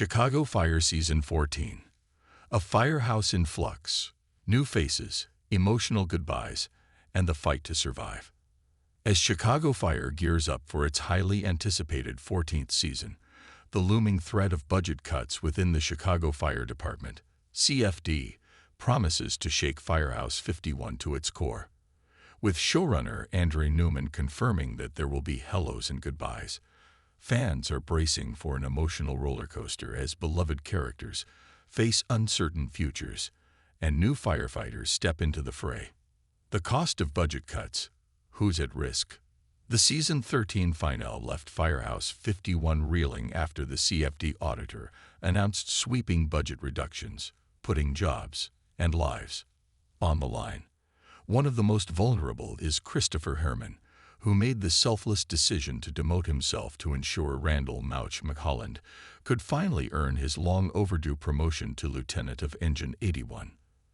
Chicago Fire Season 14. A firehouse in flux, new faces, emotional goodbyes, and the fight to survive. As Chicago Fire gears up for its highly anticipated 14th season, the looming threat of budget cuts within the Chicago Fire Department, CFD, promises to shake Firehouse 51 to its core. With showrunner Andre Newman confirming that there will be hellos and goodbyes, fans are bracing for an emotional roller coaster as beloved characters face uncertain futures and new firefighters step into the fray. The cost of budget cuts. Who's at risk? The Season 13 finale left Firehouse 51 reeling after the CFD auditor announced sweeping budget reductions, putting jobs and lives on the line. One of the most vulnerable is Christopher Herman, who made the selfless decision to demote himself to ensure Randall Mouch McHolland could finally earn his long-overdue promotion to Lieutenant of Engine 81.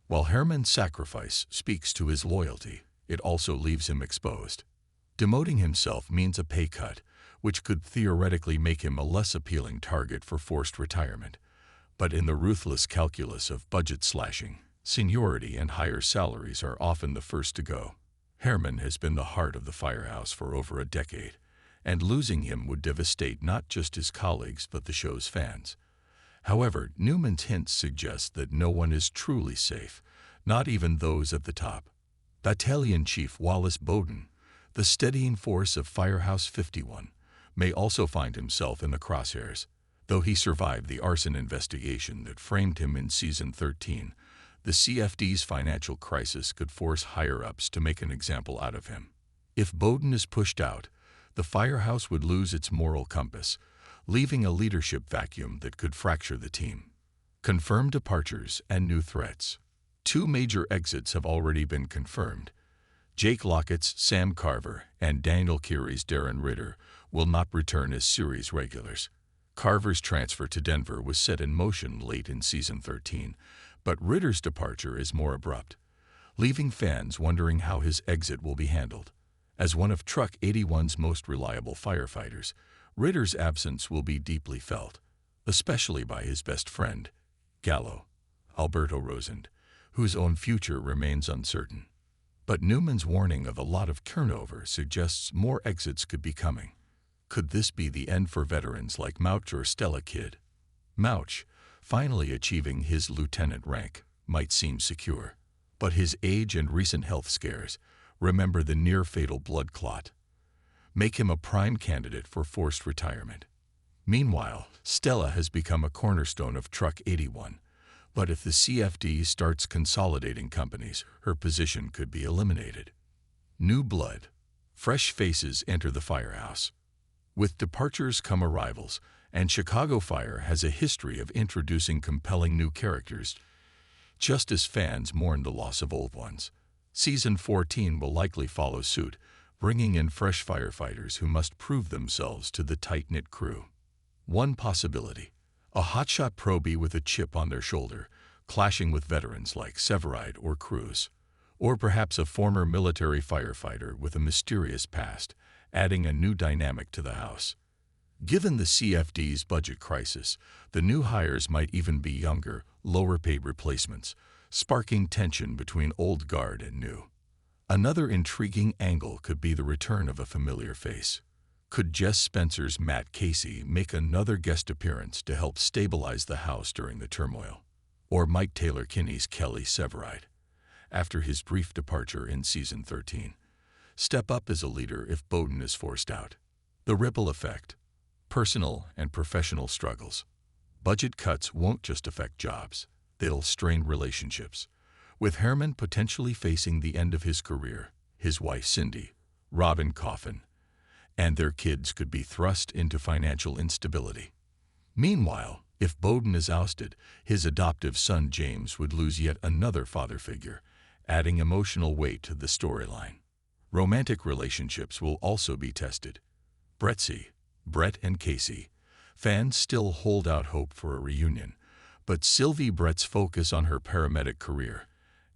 While Herman's sacrifice speaks to his loyalty, it also leaves him exposed. Demoting himself means a pay cut, which could theoretically make him a less appealing target for forced retirement. But in the ruthless calculus of budget slashing, seniority and higher salaries are often the first to go. Herman has been the heart of the firehouse for over a decade, and losing him would devastate not just his colleagues but the show's fans. However, Newman's hints suggest that no one is truly safe, not even those at the top. Battalion Chief Wallace Bowden, the steadying force of Firehouse 51, may also find himself in the crosshairs. Though he survived the arson investigation that framed him in Season 13, the CFD's financial crisis could force higher-ups to make an example out of him. If Bowden is pushed out, the firehouse would lose its moral compass, leaving a leadership vacuum that could fracture the team. Confirmed departures and new threats. 2 major exits have already been confirmed. Jake Lockett's Sam Carver and Daniel Keary's Darren Ritter will not return as series regulars. Carver's transfer to Denver was set in motion late in Season 13, but Ritter's departure is more abrupt, leaving fans wondering how his exit will be handled. As one of Truck 81's most reliable firefighters, Ritter's absence will be deeply felt, especially by his best friend, Gallo, Alberto Rosend, whose own future remains uncertain. But Newman's warning of a lot of turnover suggests more exits could be coming. Could this be the end for veterans like Mouch or Stella Kidd? Mouch, finally achieving his lieutenant rank, might seem secure, but his age and recent health scares, remember the near-fatal blood clot, make him a prime candidate for forced retirement. Meanwhile, Stella has become a cornerstone of Truck 81, but if the CFD starts consolidating companies, her position could be eliminated. New blood. Fresh faces enter the firehouse. With departures come arrivals, and Chicago Fire has a history of introducing compelling new characters, just as fans mourn the loss of old ones. Season 14 will likely follow suit, bringing in fresh firefighters who must prove themselves to the tight-knit crew. One possibility: a hotshot probie with a chip on their shoulder, clashing with veterans like Severide or Cruz. Or perhaps a former military firefighter with a mysterious past, adding a new dynamic to the house. Given the CFD's budget crisis, the new hires might even be younger, lower-paid replacements, sparking tension between old guard and new. Another intriguing angle could be the return of a familiar face. Could Jess Spencer's Matt Casey make another guest appearance to help stabilize the house during the turmoil? Or Mike Taylor Kinney's Kelly Severide, after his brief departure in Season 13, step up as a leader if Bowden is forced out? The ripple effect. Personal and professional struggles. Budget cuts won't just affect jobs, they'll strain relationships. With Herman potentially facing the end of his career, his wife Cindy, Robin Coffin, and their kids could be thrust into financial instability. Meanwhile, if Bowden is ousted, his adoptive son James would lose yet another father figure, adding emotional weight to the storyline. Romantic relationships will also be tested. Brett and Casey. Fans still hold out hope for a reunion, but Sylvie Brett's focus on her paramedic career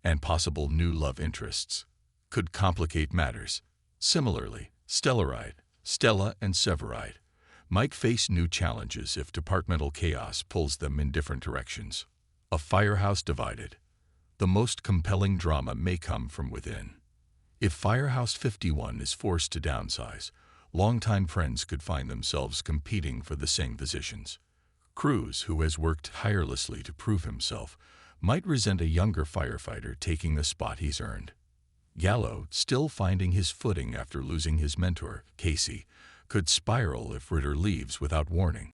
and possible new love interests could complicate matters. Similarly, Stella and Severide might face new challenges if departmental chaos pulls them in different directions. A firehouse divided. The most compelling drama may come from within. If Firehouse 51 is forced to downsize, longtime friends could find themselves competing for the same positions. Cruz, who has worked tirelessly to prove himself, might resent a younger firefighter taking the spot he's earned. Gallo, still finding his footing after losing his mentor, Casey, could spiral if Ritter leaves without warning.